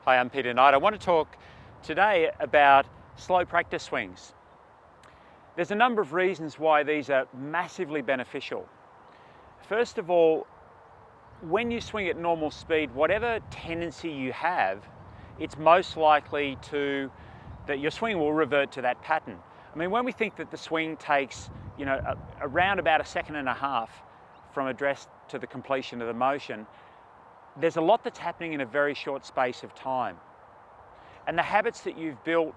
Hi, I'm Peter Knight. I want to talk today about slow practice swings. There's a number of reasons why these are massively beneficial. First of all, when you swing at normal speed, whatever tendency you have, it's most likely that your swing will revert to that pattern. I mean, when we think that the swing takes, around about a second and a half from address to the completion of the motion, there's a lot that's happening in a very short space of time. And the habits that you've built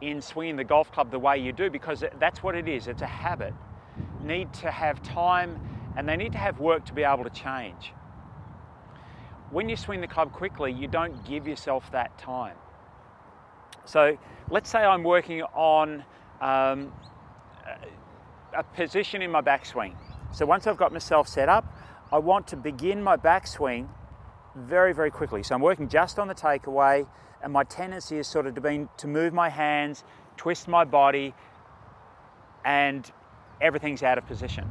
in swinging the golf club the way you do, because that's what it is, it's a habit, need to have time and they need to have work to be able to change. When you swing the club quickly, you don't give yourself that time. So let's say I'm working on a position in my backswing. So once I've got myself set up, I want to begin my backswing very, very quickly. So I'm working just on the takeaway, and my tendency is sort of to move my hands, twist my body, and everything's out of position.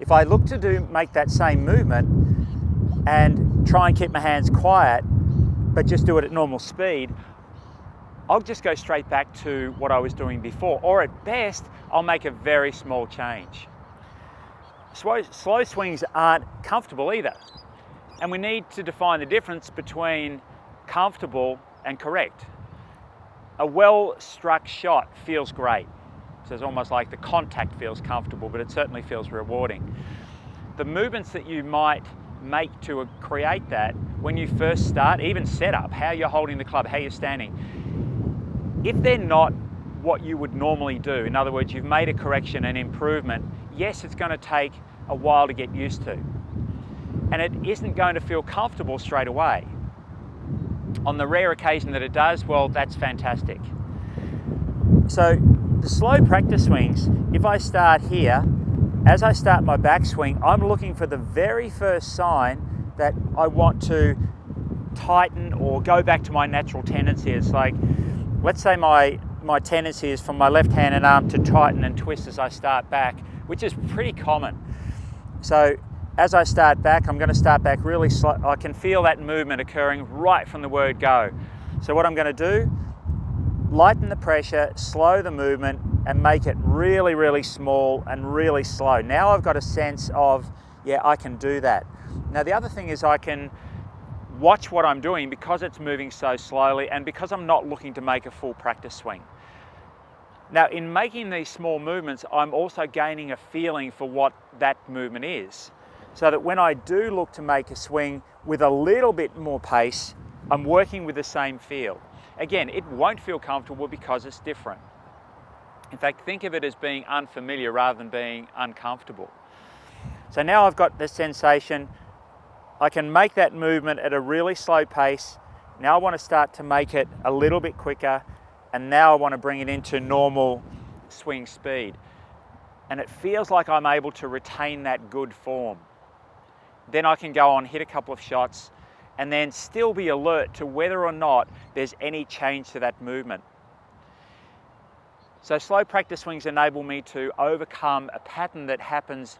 If I look to make that same movement and try and keep my hands quiet, but just do it at normal speed, I'll just go straight back to what I was doing before, or at best, I'll make a very small change. Slow swings aren't comfortable either. And we need to define the difference between comfortable and correct. A well-struck shot feels great. So it's almost like the contact feels comfortable, but it certainly feels rewarding. The movements that you might make to create that when you first start, even set up, how you're holding the club, how you're standing, if they're not what you would normally do, in other words, you've made a correction, an improvement, yes, it's going to take a while to get used to. And it isn't going to feel comfortable straight away. On the rare occasion that it does, well, that's fantastic. So the slow practice swings, if I start here, as I start my backswing, I'm looking for the very first sign that I want to tighten or go back to my natural tendency. It's like, let's say my tendency is from my left hand and arm to tighten and twist as I start back, which is pretty common. So as I start back, I'm going to start back really slow. I can feel that movement occurring right from the word go. So what I'm going to do, lighten the pressure, slow the movement, and make it really, really small and really slow. Now I've got a sense of, yeah, I can do that. Now the other thing is I can watch what I'm doing because it's moving so slowly and because I'm not looking to make a full practice swing. Now in making these small movements, I'm also gaining a feeling for what that movement is, so that when I do look to make a swing with a little bit more pace, I'm working with the same feel. Again, it won't feel comfortable because it's different. In fact, think of it as being unfamiliar rather than being uncomfortable. So now I've got the sensation, I can make that movement at a really slow pace. Now I want to start to make it a little bit quicker, and now I want to bring it into normal swing speed. And it feels like I'm able to retain that good form. Then I can go on, hit a couple of shots, and then still be alert to whether or not there's any change to that movement. So slow practice swings enable me to overcome a pattern that happens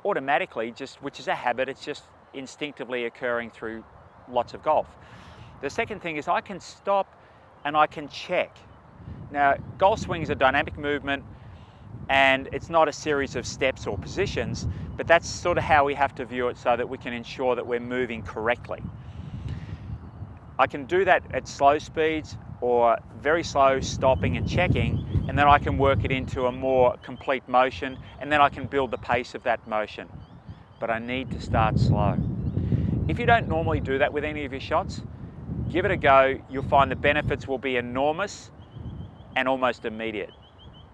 automatically, which is a habit, it's just instinctively occurring through lots of golf. The second thing is I can stop and I can check. Now, golf swing is a dynamic movement, and it's not a series of steps or positions, but that's sort of how we have to view it so that we can ensure that we're moving correctly. I can do that at slow speeds or very slow, stopping and checking, and then I can work it into a more complete motion, and then I can build the pace of that motion. But I need to start slow. If you don't normally do that with any of your shots, give it a go. You'll find the benefits will be enormous and almost immediate.